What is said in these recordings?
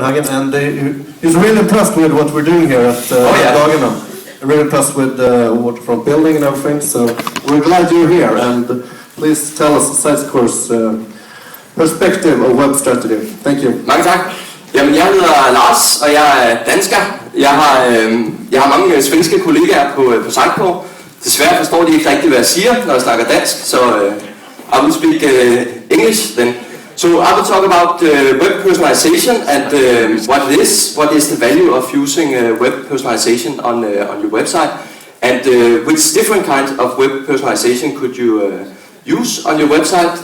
Copenhagen, and he's really impressed with what we're doing here at Dagerna. Really impressed with the waterfront building and everything, so we're glad you're here, and please tell us Sidecore's perspective of web strategy. Thank you. Mange tak. Jamen, jeg hedder Lars, og jeg er dansker. Jeg har mange svenske kollegaer på Sidecore. Desværre forstår de ikke rigtig, hvad jeg siger, når jeg snakker dansk, så I will speak English then. So I will talk about web personalization and what is the value of using web personalization on your website, and which different kinds of web personalization could you use on your website,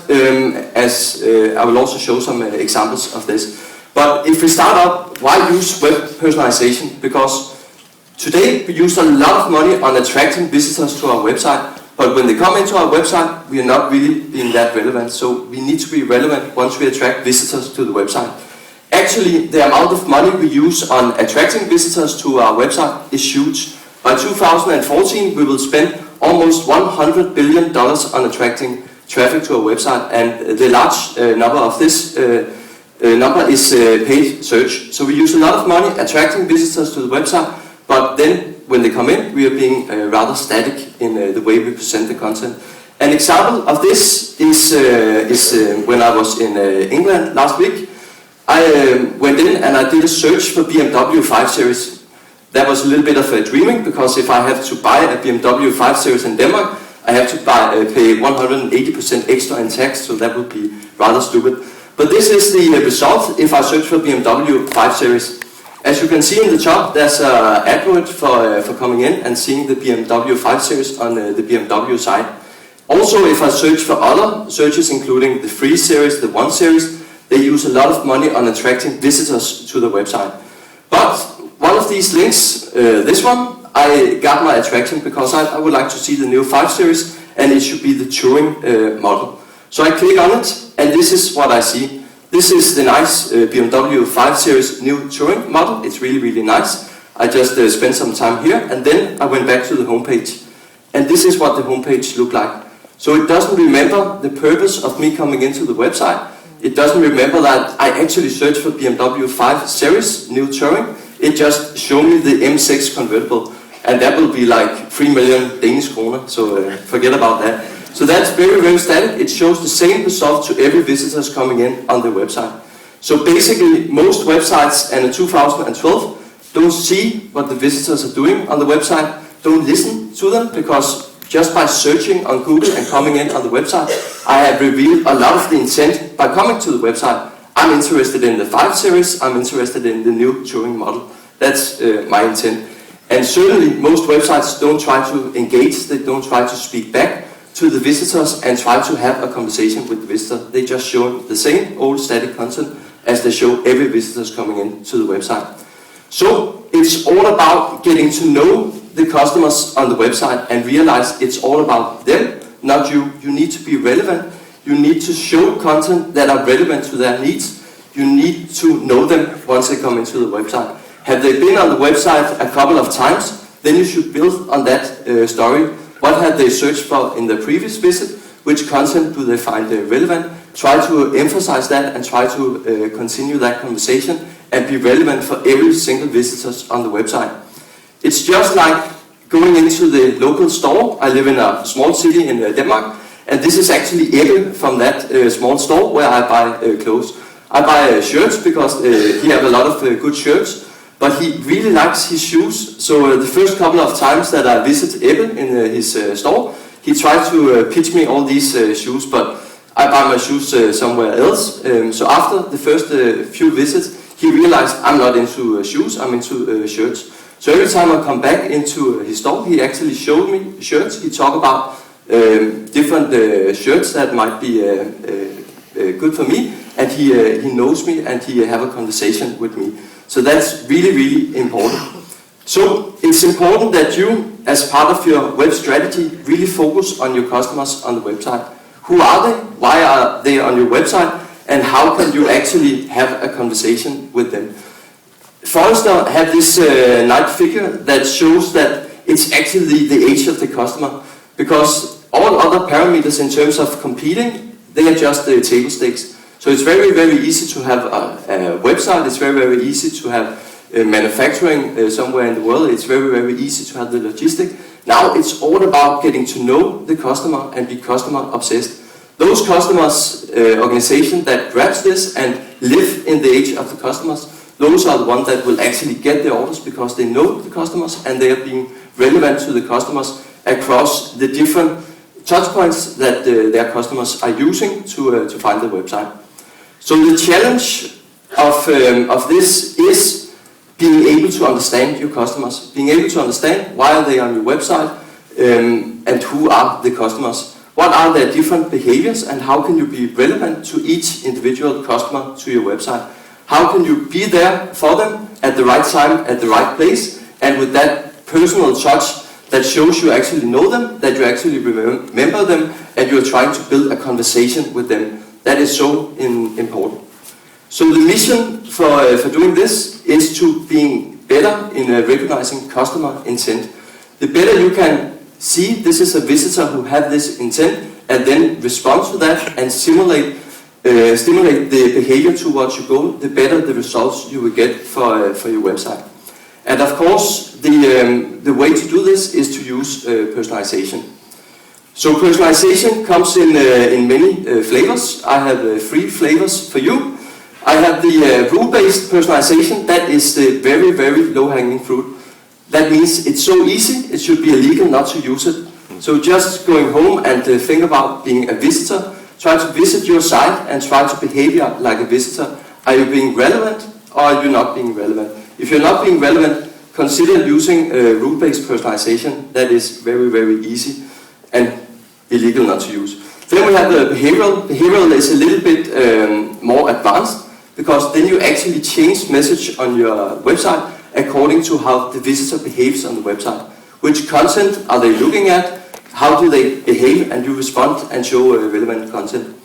as I will also show some examples of this. But if we start up, why use web personalization? Because today we use a lot of money on attracting visitors to our website, but when they come into our website, we are not really being that relevant, so we need to be relevant once we attract visitors to the website. Actually, the amount of money we use on attracting visitors to our website is huge. By 2014, we will spend almost $100 billion on attracting traffic to our website, and the large number of this number is paid search. So we use a lot of money attracting visitors to the website, but then when they come in, we are being rather static in the way we present the content. An example of this is when I was in England last week. I went in and I did a search for BMW 5 Series. That was a little bit of dreaming, because if I have to buy a BMW 5 Series in Denmark, I have to pay 180% extra in tax, so that would be rather stupid. But this is the result if I search for BMW 5 Series. As you can see in the top, there's an advert for coming in and seeing the BMW 5 Series on the BMW site. Also, if I search for other searches, including the 3 Series, the 1 Series, they use a lot of money on attracting visitors to the website. But one of these links, this one, I got my attraction because I would like to see the new 5 Series, and it should be the Touring model. So I click on it, and this is what I see. This is the nice BMW 5 Series new Touring model. It's really, really nice. I just spent some time here, and then I went back to the homepage. And this is what the homepage looked like. So it doesn't remember the purpose of me coming into the website. It doesn't remember that I actually searched for BMW 5 Series new Touring. It just showed me the M6 convertible. And that will be like 3 million Danish kroner, so forget about that. So that's very, very static. It shows the same result to every visitors coming in on the website. So basically, most websites in 2012 don't see what the visitors are doing on the website, don't listen to them, because just by searching on Google and coming in on the website, I have revealed a lot of the intent by coming to the website. I'm interested in the 5 Series, I'm interested in the new Touring model. That's my intent. And certainly, most websites don't try to engage, they don't try to speak back to the visitors and try to have a conversation with the visitor. They just show the same old static content as they show every visitors coming in to the website. So it's all about getting to know the customers on the website and realize it's all about them, not you. You need to be relevant. You need to show content that are relevant to their needs. You need to know them once they come into the website. Have they been on the website a couple of times? Then you should build on that story. What have they searched for in the previous visit? Which content do they find relevant? Try to emphasize that and try to continue that conversation and be relevant for every single visitor on the website. It's just like going into the local store. I live in a small city in Denmark, and this is actually Ebbe from that small store where I buy clothes. I buy shirts because he has a lot of good shirts. But he really likes his shoes, so the first couple of times that I visit Ebbe in his store, he tried to pitch me all these shoes, but I buy my shoes somewhere else. So after the first few visits, he realized I'm not into shoes, I'm into shirts. So every time I come back into his store, he actually showed me shirts. He talked about different shirts that might be good for me, and he knows me and he have a conversation with me. So that's really, really important. So it's important that you, as part of your web strategy, really focus on your customers on the website. Who are they? Why are they on your website? And how can you actually have a conversation with them? Forrester had this nice figure that shows that it's actually the age of the customer, because all other parameters in terms of competing, they are just table stakes. So it's very, very easy to have a website, it's very, very easy to have manufacturing somewhere in the world, it's very, very easy to have the logistic. Now it's all about getting to know the customer and be customer obsessed. Those customers, organization that grabs this and live in the age of the customers, those are the ones that will actually get the orders because they know the customers and they are being relevant to the customers across the different touch points that their customers are using to find the website. So the challenge of this is being able to understand your customers, being able to understand why are they on your website and who are the customers. What are their different behaviors and how can you be relevant to each individual customer to your website? How can you be there for them at the right time, at the right place, and with that personal touch that shows you actually know them, that you actually remember them, and you're trying to build a conversation with them. That is so important. So the mission for doing this is to being better in recognizing customer intent. The better you can see this is a visitor who had this intent and then respond to that and stimulate the behavior towards your goal, the better the results you will get for your website. And of course, the way to do this is to use personalization. So personalization comes in many flavors. I have 3 flavors for you. I have the rule-based personalization. That is the very, very low-hanging fruit. That means it's so easy, it should be illegal not to use it. So just going home and think about being a visitor, try to visit your site and try to behave like a visitor. Are you being relevant or are you not being relevant? If you're not being relevant, consider using rule-based personalization. That is very, very easy and illegal not to use. Then we have the behavioral. Behavioral is a little bit more advanced because then you actually change message on your website according to how the visitor behaves on the website. Which content are they looking at? How do they behave? And you respond and show relevant content.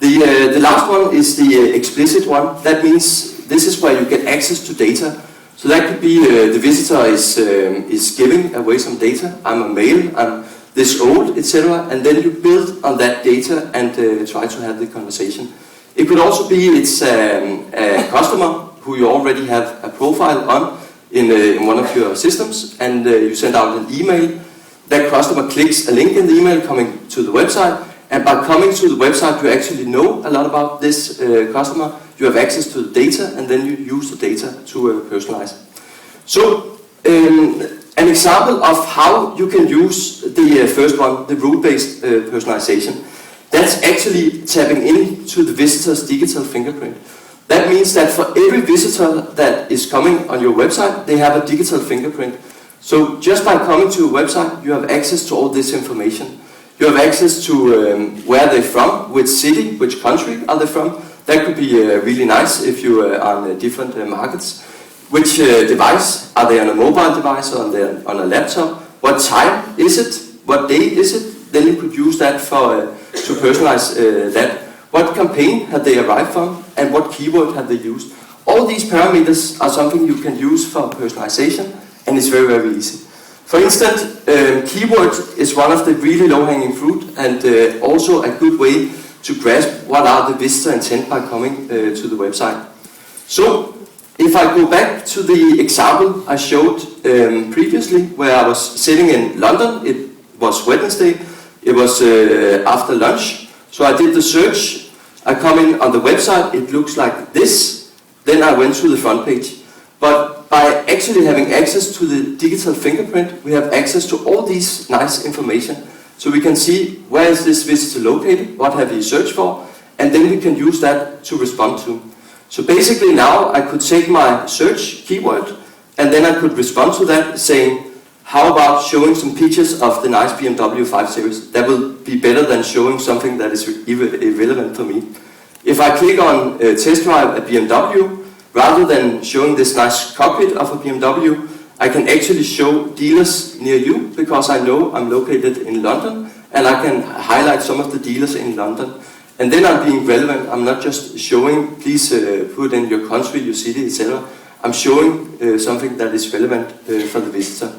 The last one is the explicit one. That means this is where you get access to data. So that could be the visitor is giving away some data. I'm a male, I'm this old, etc. And then you build on that data and try to have the conversation. It could also be it's a customer who you already have a profile on in one of your systems, and you send out an email. That customer clicks a link in the email coming to the website, and by coming to the website you actually know a lot about this customer. You have access to the data, and then you use the data to personalize. So an example of how you can use the first one, the rule-based personalization, that's actually tapping into the visitor's digital fingerprint. That means that for every visitor that is coming on your website, they have a digital fingerprint. So just by coming to a website, you have access to all this information. You have access to where they're from, which city, which country are they from. That could be really nice if you are on different markets. Which device? Are they on a mobile device or on a laptop? What time is it? What day is it? Then you could use that to personalize that. What campaign have they arrived from? And what keyword have they used? All these parameters are something you can use for personalization, and it's very, very easy. For instance, keyword is one of the really low-hanging fruit and also a good way to grasp what are the visitor intent by coming to the website. So, if I go back to the example I showed previously, where I was sitting in London, it was Wednesday, it was after lunch, so I did the search, I come in on the website, it looks like this, then I went to the front page. But by actually having access to the digital fingerprint, we have access to all these nice information. So we can see where is this visitor located, what have he searched for, and then we can use that to respond to. So basically now I could take my search keyword and then I could respond to that saying, how about showing some pictures of the nice BMW 5 Series? That will be better than showing something that is irrelevant for me. If I click on test drive a BMW, rather than showing this nice cockpit of a BMW, I can actually show dealers near you because I know I'm located in London and I can highlight some of the dealers in London. And then I'm being relevant. I'm not just showing, please put in your country, your city, etc. I'm showing something that is relevant for the visitor.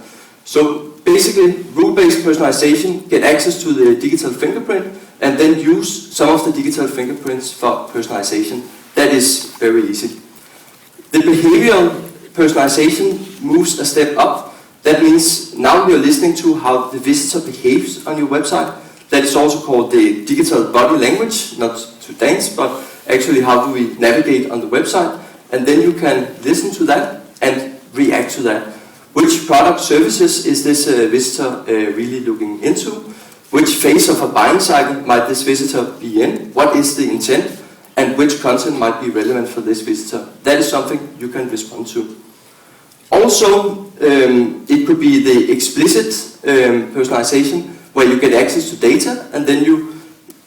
So basically, rule-based personalization, get access to the digital fingerprint, and then use some of the digital fingerprints for personalization. That is very easy. The behavioral personalization moves a step up. That means now you're listening to how the visitor behaves on your website. That is also called the digital body language, not to dance, but actually how do we navigate on the website. And then you can listen to that and react to that. Which product services is this visitor really looking into? Which phase of a buying cycle might this visitor be in? What is the intent? And which content might be relevant for this visitor? That is something you can respond to. Also, it could be the explicit personalization, where you get access to data and then you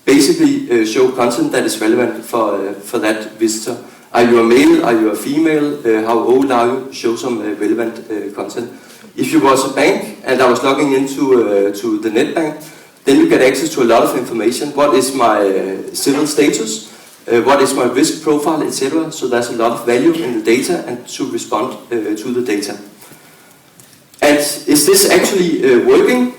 basically show content that is relevant for that visitor. Are you a male? Are you a female? How old are you? Show some relevant content. If you was a bank and I was logging into to the net bank, then you get access to a lot of information. What is my civil status? What is my risk profile, etc. So there's a lot of value in the data and to respond to the data. And is this actually working?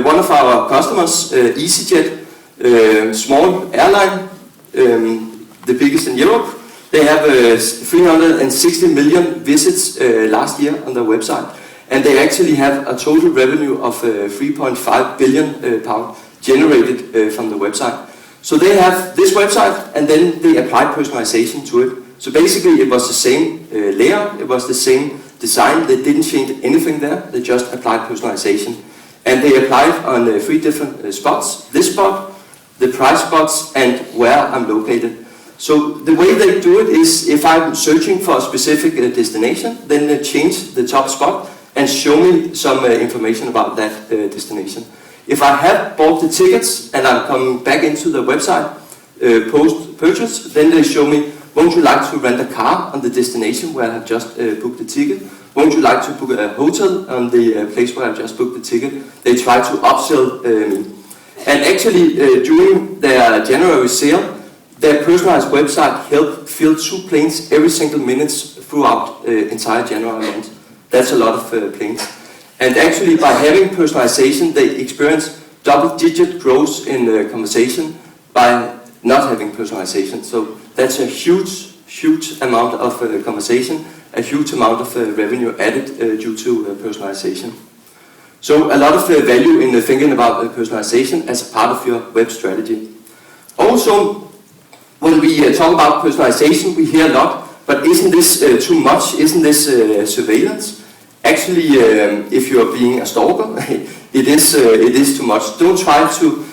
One of our customers, EasyJet, small airline, the biggest in Europe, they have 360 million visits last year on their website. And they actually have a total revenue of 3.5 billion pounds generated from the website. So they have this website and then they applied personalization to it. So basically it was the same layout, it was the same design, they didn't change anything there, they just applied personalization. And they applied on 3 different spots, this spot, the price spots, and where I'm located. So the way they do it is, if I'm searching for a specific destination, then they change the top spot and show me some information about that destination. If I have bought the tickets and I'm coming back into the website post-purchase, then they show me, won't you like to rent a car on the destination where I have just booked the ticket? Won't you like to book a hotel on the place where I've just booked the ticket? They try to upsell me. And actually, during their January sale, their personalized website helped fill 2 planes every single minute throughout entire January month. That's a lot of planes. And actually, by having personalization, they experience double-digit growth in conversation by not having personalization. So that's a huge amount of conversation, a huge amount of revenue added due to personalization. So a lot of value in thinking about personalization as a part of your web strategy. Also, when we talk about personalization, we hear a lot, but isn't this too much? Isn't this surveillance? Actually, if you are being a stalker, it is too much. Don't try to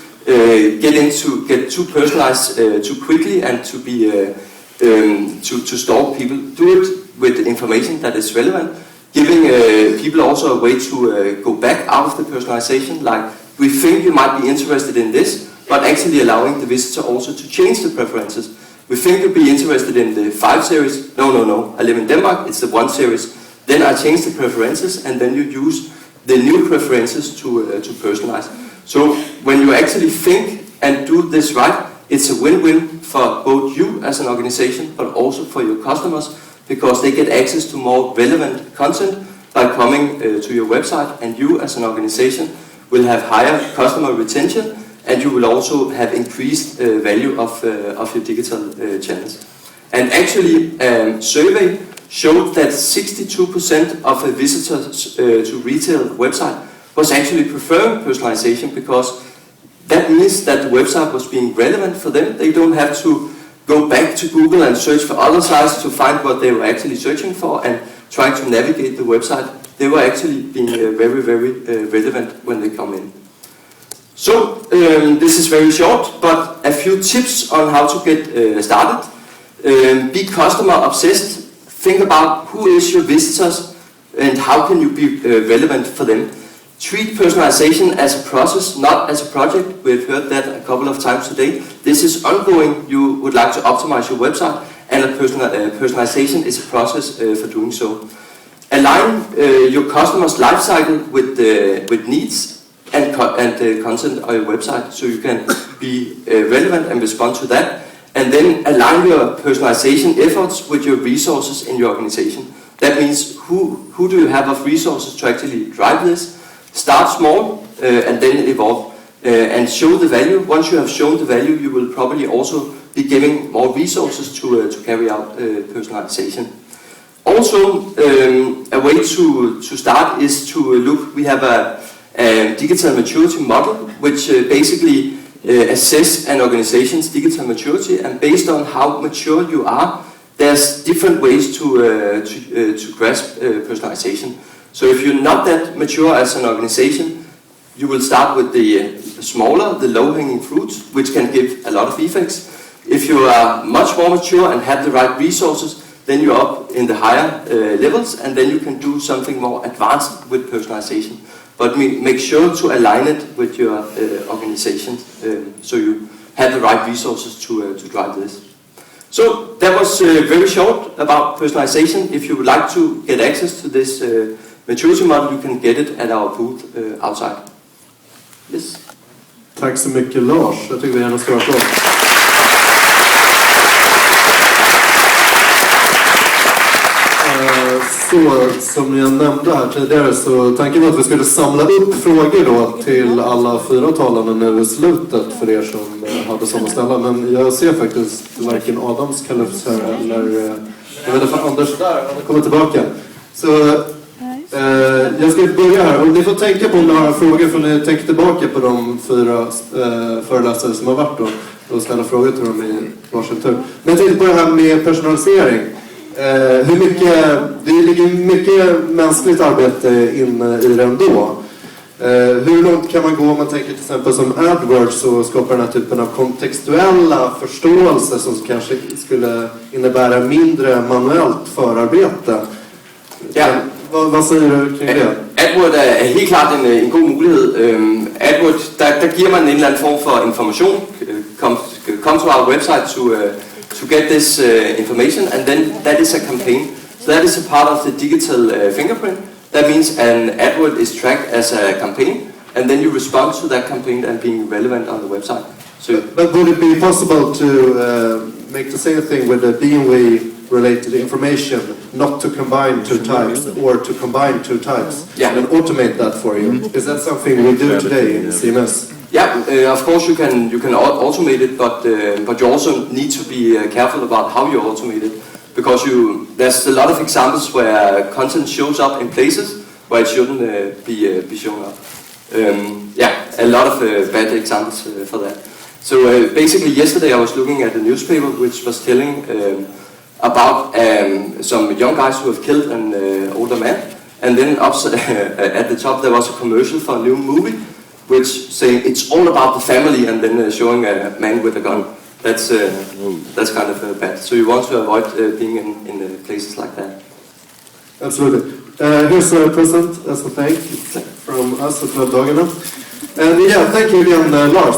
get too personalized too quickly and to be to stalk people. Do it with information that is relevant, giving people also a way to go back out of the personalization. Like, we think you might be interested in this, but actually allowing the visitor also to change the preferences. We think you'd be interested in the 5 series. No. I live in Denmark. It's the 1 series. Then I change the preferences, and then you use the new preferences to personalize. So when you actually think and do this right, it's a win-win for both you as an organization, but also for your customers, because they get access to more relevant content by coming to your website, and you as an organization will have higher customer retention, and you will also have increased value of your digital channels. And actually, survey showed that 62% of visitors to retail website was actually preferring personalization, because that means that the website was being relevant for them. They don't have to go back to Google and search for other sites to find what they were actually searching for and trying to navigate the website. They were actually being very relevant when they come in. So this is very short, but a few tips on how to get started. Be customer obsessed. Think about who is your visitors and how can you be relevant for them. Treat personalization as a process, not as a project. We've heard that a couple of times today. This is ongoing. You would like to optimize your website, and personalization is a process for doing so. Align your customer's life cycle with needs and content on your website, so you can be relevant and respond to that. And then align your personalization efforts with your resources in your organization. That means who do you have of resources to actually drive this? Start small and then evolve. and show the value. Once you have shown the value, you will probably also be giving more resources to carry out personalization. Also, a way to start is to look. We have a digital maturity model, which basically assess an organization's digital maturity, and based on how mature you are, there's different ways to grasp personalization. So if you're not that mature as an organization, you will start with the smaller, the low-hanging fruits, which can give a lot of effects. If you are much more mature and have the right resources, then you're up in the higher levels, and then you can do something more advanced with personalization. But make sure to align it with your organization, so you have the right resources to drive this. So that was very short about personalization. If you would like to get access to this maturity model, you can get it at our booth outside. Yes. Tack så mycket Lars. Jag tycker vi gärna ska applåd. Så som jag nämnde här tidigare, så tanken var att vi skulle samla upp frågor då till alla 4 talarna nu i slutet för er som hade som att ställa. Men jag ser faktiskt varken Adams kalufs här eller jag vet inte, Anders där, han kommer tillbaka. Så jag ska börja här, och ni får tänka på om ni har frågor, för ni tänker tillbaka på de 4 föreläsare som har varit då och ställa frågor till dem i varsin tur. Men jag tänkte på det här med personalisering. Hur mycket, det ligger mycket mänskligt arbete inne i det ändå. Hur långt kan man gå om man tänker till exempel som AdWords och skapar den här typen av kontextuella förståelse som kanske skulle innebära mindre manuellt förarbete? Ja. Hvad siger du kring det? AdWords er helt klart en god mulighed. AdWords, der giver man en eller anden form for information. Come to our website to get this information, and then that is a campaign. So that is a part of the digital fingerprint. That means an AdWord is tracked as a campaign, and then you respond to that campaign and being relevant on the website. So, but would it be possible to make the same thing with the Beanway related information, not to combine 2 types, or to combine 2 types, and automate that for you? Is that something we do today in CMS? Yeah, of course you can automate it, but you also need to be careful about how you automate it, because there's a lot of examples where content shows up in places where it shouldn't be shown up. A lot of bad examples for that. So basically yesterday I was looking at a newspaper which was telling about some young guys who have killed an older man, and then at the top there was a commercial for a new movie which saying it's all about the family, and then showing a man with a gun. That's kind of bad. So you want to avoid being in places like that. Absolutely. Here's a present as a thank from us at Dagarna. And yeah, thank you again, Lars.